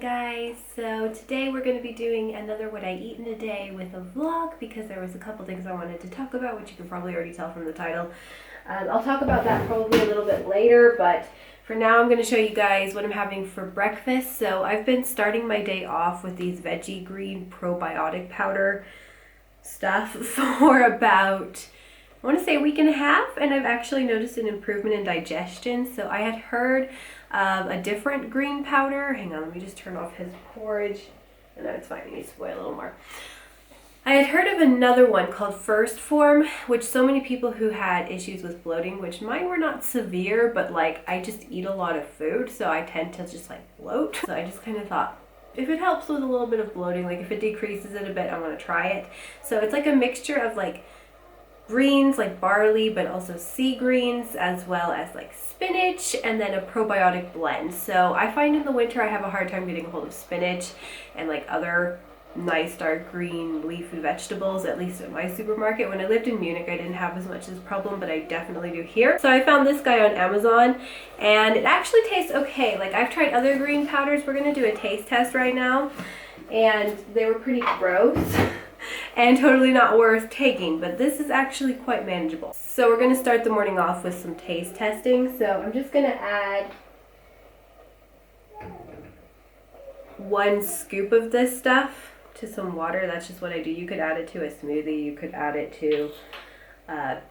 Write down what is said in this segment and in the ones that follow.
guys. So today we're going to be doing another what I eat in a day with a vlog because there was a couple things I wanted to talk about, which you can probably already tell from the title. I'll talk about that probably a little bit later, but for now I'm going to show you guys what I'm having for breakfast. So I've been starting my day off with these veggie green probiotic powder stuff for about, I want to say, a week and a half, and I've actually noticed an improvement in digestion. So I had heard of a different green powder. Hang on, let me just turn off his porridge. And no, it's fine, it needs to boil a little more. I had heard of another one called First Form, which so many people who had issues with bloating, which mine were not severe, but like I just eat a lot of food, so I tend to just like bloat. So I just kind of thought, if it helps with a little bit of bloating, like if it decreases it a bit, I want to try it. So it's like a mixture of like greens like barley, but also sea greens, as well as like spinach, and then a probiotic blend. So I find in the winter I have a hard time getting a hold of spinach and like other nice dark green leafy vegetables, at least at my supermarket. When I lived in Munich I didn't have as much of this problem, but I definitely do here. So I found this guy on Amazon and it actually tastes okay. Like I've tried other green powders. We're gonna do a taste test right now, and they were pretty gross and totally not worth taking, but this is actually quite manageable. So we're going to start the morning off with some taste testing. So I'm just going to add 1 scoop of this stuff to some water. That's just what I do. You could add it to a smoothie, you could add it to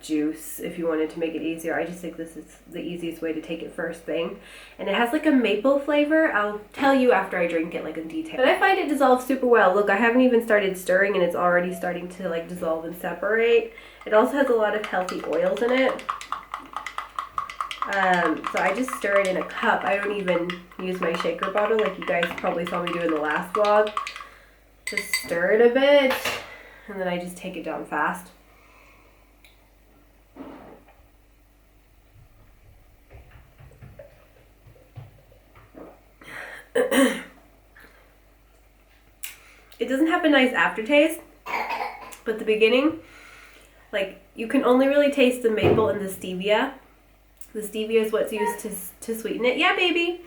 juice if you wanted to make it easier. I just think this is the easiest way to take it first thing. And it has like a maple flavor. I'll tell you after I drink it like in detail. But I find it dissolves super well. Look, I haven't even started stirring and it's already starting to like dissolve and separate. It also has a lot of healthy oils in it. So I just stir it in a cup. I don't even use my shaker bottle like you guys probably saw me do in the last vlog. Just stir it a bit and then I just take it down fast. It doesn't have a nice aftertaste, but the beginning, like you can only really taste the maple and the stevia. The stevia is what's used to sweeten it. Yeah, baby.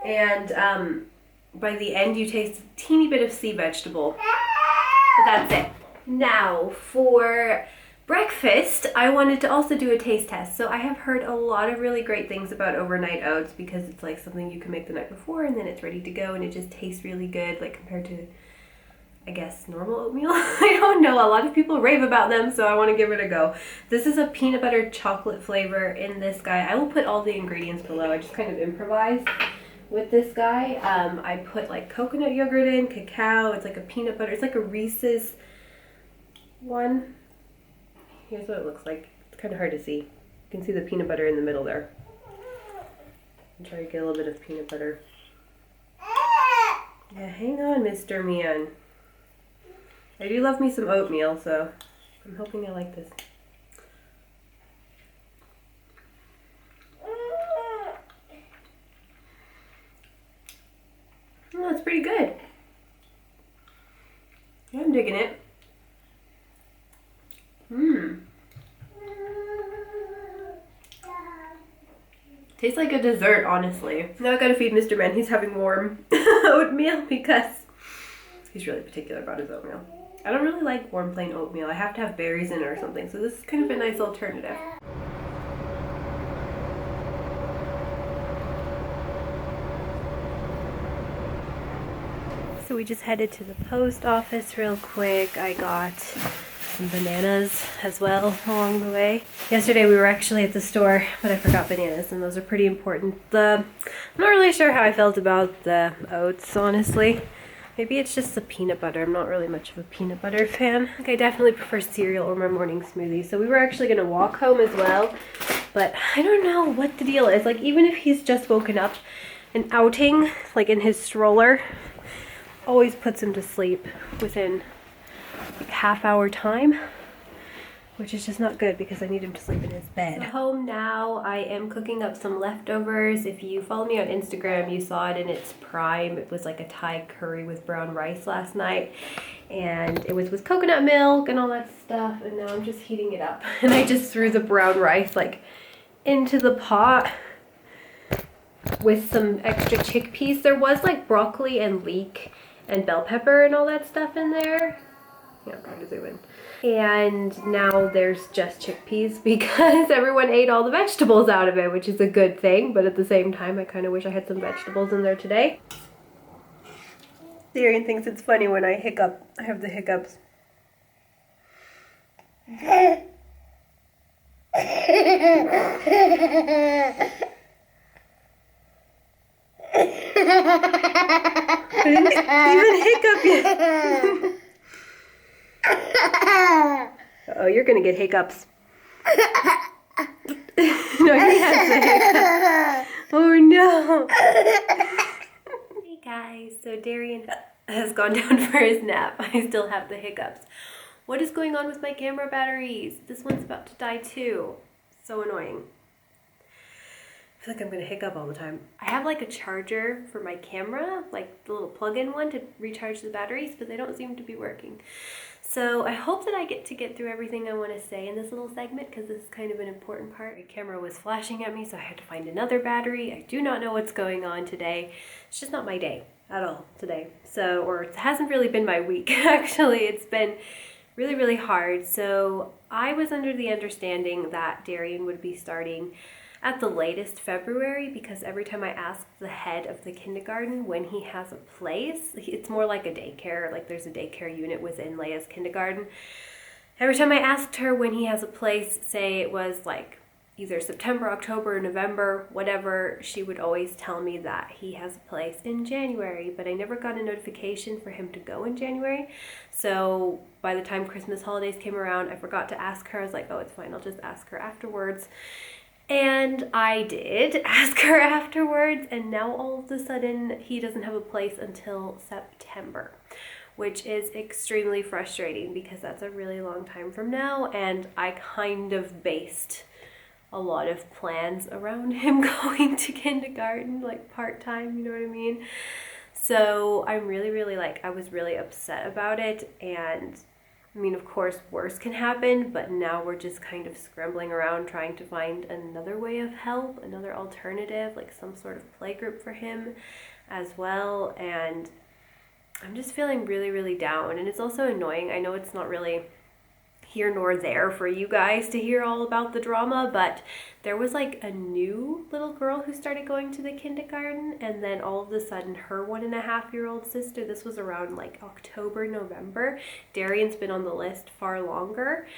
And by the end you taste a teeny bit of sea vegetable, but that's it. Now for breakfast, I wanted to also do a taste test. So I have heard a lot of really great things about overnight oats because it's like something you can make the night before and then it's ready to go and it just tastes really good, like compared to, I guess, normal oatmeal. I don't know, a lot of people rave about them, so I want to give it a go. This is a peanut butter chocolate flavor in this guy. I will put all the ingredients below. I just kind of improvised with this guy. I put like coconut yogurt in, cacao, it's like a peanut butter, it's like a Reese's one. Here's what it looks like. It's kind of hard to see. You can see the peanut butter in the middle there. I'll try to get a little bit of peanut butter. Yeah, hang on, Mr. Man. I do love me some oatmeal, so I'm hoping I like this. Oh, it's pretty good. Yeah, I'm digging it. Tastes like a dessert, honestly. Now I gotta feed Mr. Man. He's having warm oatmeal because he's really particular about his oatmeal. I don't really like warm plain oatmeal. I have to have berries in it or something, so this is kind of a nice alternative. So we just headed to the post office real quick. I got some bananas as well along the way. Yesterday we were actually at the store, but I forgot bananas, and those are pretty important. I'm not really sure how I felt about the oats, honestly. Maybe it's just the peanut butter. I'm not really much of a peanut butter fan. Like I definitely prefer cereal or my morning smoothie. So we were actually gonna walk home as well, but I don't know what the deal is. Like even if he's just woken up, an outing like in his stroller always puts him to sleep within like half-hour time, which is just not good because I need him to sleep in his bed. So home now. I am cooking up some leftovers. If you follow me on Instagram, you saw it in its prime. It was like a Thai curry with brown rice last night, and it was with coconut milk and all that stuff, and now I'm just heating it up. And I just threw the brown rice like into the pot with some extra chickpeas. There was like broccoli and leek and bell pepper and all that stuff in there. Yeah, I'm trying to zoom in. And now there's just chickpeas because everyone ate all the vegetables out of it, which is a good thing, but at the same time I kind of wish I had some vegetables in there today. Darian thinks it's funny when I hiccup. I have the hiccups. I didn't even hiccup yet. Uh-oh, you're gonna get hiccups. No, he has the hiccups. Oh no. Hey guys, so Darian has gone down for his nap. I still have the hiccups. What is going on with my camera batteries? This one's about to die too. So annoying. I feel like I'm gonna hiccup all the time. I have like a charger for my camera, like the little plug-in one to recharge the batteries, but they don't seem to be working. So I hope that I get through everything I want to say in this little segment because this is kind of an important part. My camera was flashing at me, so I had to find another battery. I do not know what's going on today. It's just not my day at all today. So, or it hasn't really been my week, actually. It's been really, really hard. So I was under the understanding that Darian would be starting at the latest February because every time I ask the head of the kindergarten when he has a place, it's more like a daycare, like there's a daycare unit within Leia's kindergarten. Every time I asked her when he has a place, say it was like either September, October, November, whatever, she would always tell me that he has a place in January, but I never got a notification for him to go in January. So by the time Christmas holidays came around, I forgot to ask her. I was like, oh, it's fine, I'll just ask her afterwards. And I did ask her afterwards, and now all of a sudden he doesn't have a place until September, which is extremely frustrating because that's a really long time from now, and I kind of based a lot of plans around him going to kindergarten, like part-time, you know what I mean? So I'm really like, I was really upset about it, and I mean, of course, worse can happen, but now we're just kind of scrambling around trying to find another way of help, another alternative, like some sort of play group for him as well. And I'm just feeling really down. And it's also annoying. I know it's not really here nor there for you guys to hear all about the drama, but there was like a new little girl who started going to the kindergarten, and then all of a sudden her 1.5-year-old sister, this was around like October, November. Darian's been on the list far longer.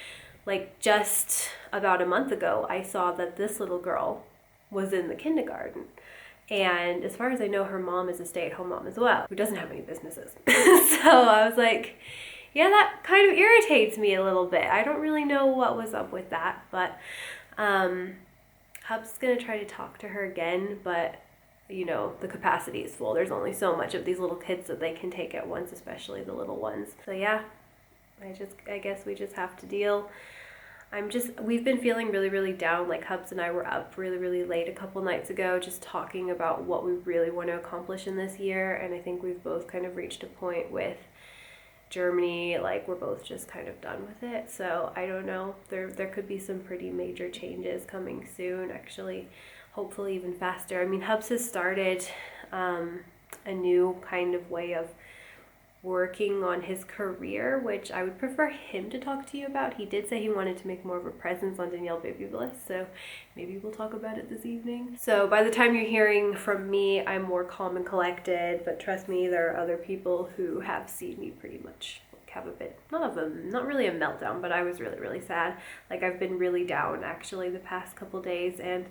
Like just about a month ago, I saw that this little girl was in the kindergarten. And as far as I know, her mom is a stay-at-home mom as well, who doesn't have any businesses. So I was like, yeah, that kind of irritates me a little bit. I don't really know what was up with that, but Hub's gonna try to talk to her again, but you know, the capacity is full. There's only so much of these little kids that they can take at once, especially the little ones. So yeah, I guess we just have to deal. We've been feeling really down. Like Hubs and I were up really late a couple nights ago just talking about what we really want to accomplish in this year, and I think we've both kind of reached a point with Germany, like we're both just kind of done with it. So I don't know, there could be some pretty major changes coming soon, actually, hopefully even faster. I mean, Hubs has started a new kind of way of working on his career, which I would prefer him to talk to you about. He did say he wanted to make more of a presence on Danielle Baby Bliss, so maybe we'll talk about it this evening. So by the time you're hearing from me, I'm more calm and collected, but trust me, there are other people who have seen me pretty much have a bit, not really a meltdown, but I was really sad. Like I've been really down actually the past couple days, and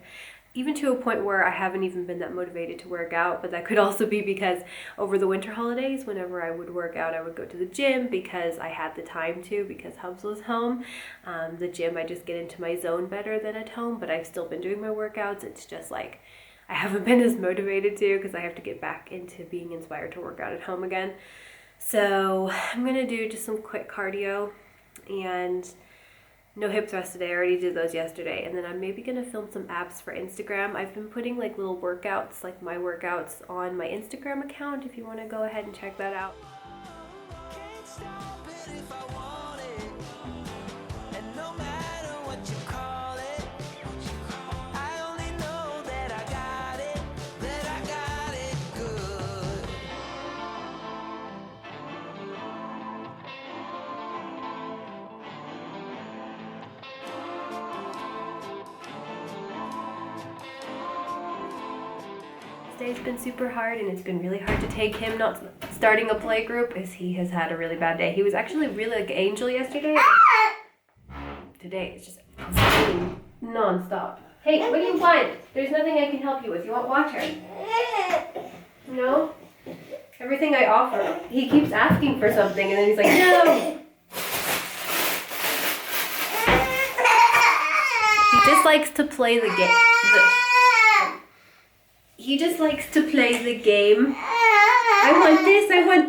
even to a point where I haven't even been that motivated to work out, but that could also be because over the winter holidays, whenever I would work out, I would go to the gym because I had the time to, because Hubs was home. The gym, I just get into my zone better than at home, but I've still been doing my workouts. It's just like, I haven't been as motivated to because I have to get back into being inspired to work out at home again. So I'm gonna do just some quick cardio and no hip thrusts today. I already did those yesterday. And then I'm maybe going to film some abs for Instagram. I've been putting like little workouts, like my workouts on my Instagram account if you want to go ahead and check that out. Today's been super hard, and it's been really hard to take him not starting a play group as he has had a really bad day. He was actually really like Angel yesterday. Today it's just insane, non-stop. Hey, what do you want? There's nothing I can help you with. You want water? No? Everything I offer. He keeps asking for something and then he's like, no! He just likes to play the game. He just likes to play the game. I want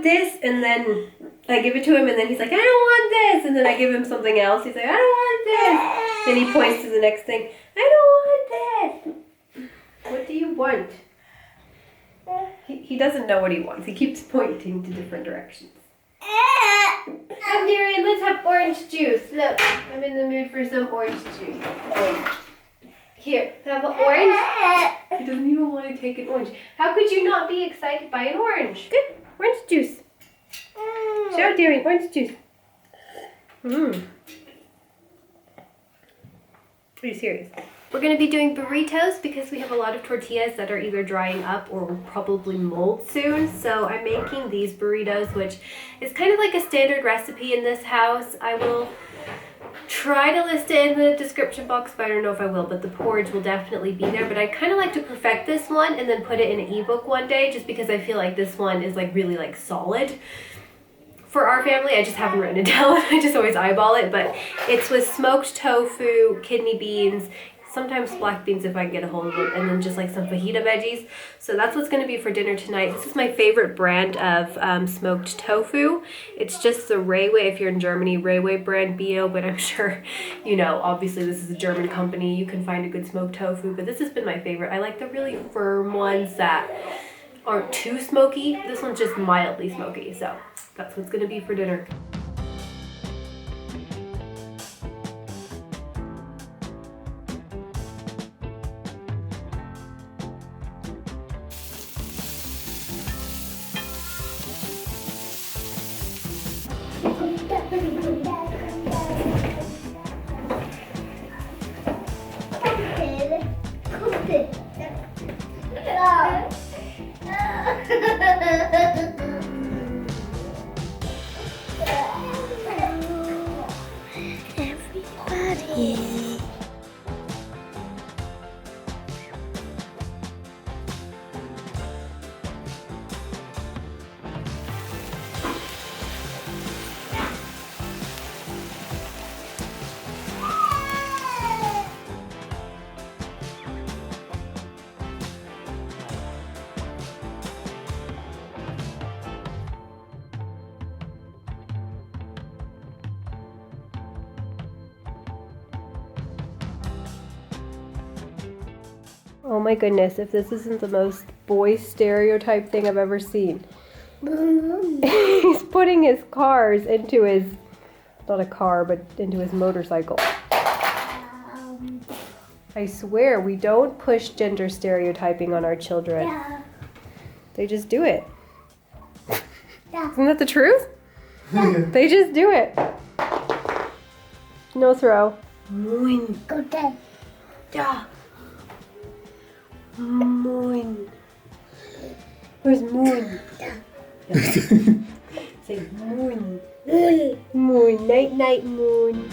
this, and then I give it to him, and then he's like, I don't want this, and then I give him something else. He's like, I don't want this. Then he points to the next thing. I don't want this. What do you want? He doesn't know what he wants. He keeps pointing to different directions. Come, Darian, let's have orange juice. Look, I'm in the mood for some orange juice. Here, have an orange. He doesn't even want to take an orange. How could you not be excited by an orange? Good, orange juice. Show Darian, orange juice. Are you serious? We're going to be doing burritos because we have a lot of tortillas that are either drying up or will probably mold soon. So I'm making these burritos, which is kind of like a standard recipe in this house. I will try to list it in the description box, but I don't know if I will, but the porridge will definitely be there. But I kind of like to perfect this one and then put it in an ebook one day, just because I feel like this one is like really like solid. For our family, I just haven't written it down. I just always eyeball it, but it's with smoked tofu, kidney beans, sometimes black beans if I can get a hold of them, and then just like some fajita veggies. So that's what's going to be for dinner tonight. This is my favorite brand of smoked tofu. It's just the Rayway, if you're in Germany, Rayway brand bio, but I'm sure, you know, obviously this is a German company. You can find a good smoked tofu, but this has been my favorite. I like the really firm ones that aren't too smoky. This one's just mildly smoky, so that's what's going to be for dinner. Everybody. Oh my goodness, if this isn't the most boy stereotype thing I've ever seen. He's putting his cars into his, not a car, but into his motorcycle. I swear, we don't push gender stereotyping on our children. Yeah. They just do it. Yeah. Isn't that the truth? They just do it. No throw. Moin. Go there. Ja. Moin. Where's Moin? Yeah. Say Moin. Moon. Moon. Night, night, Moon.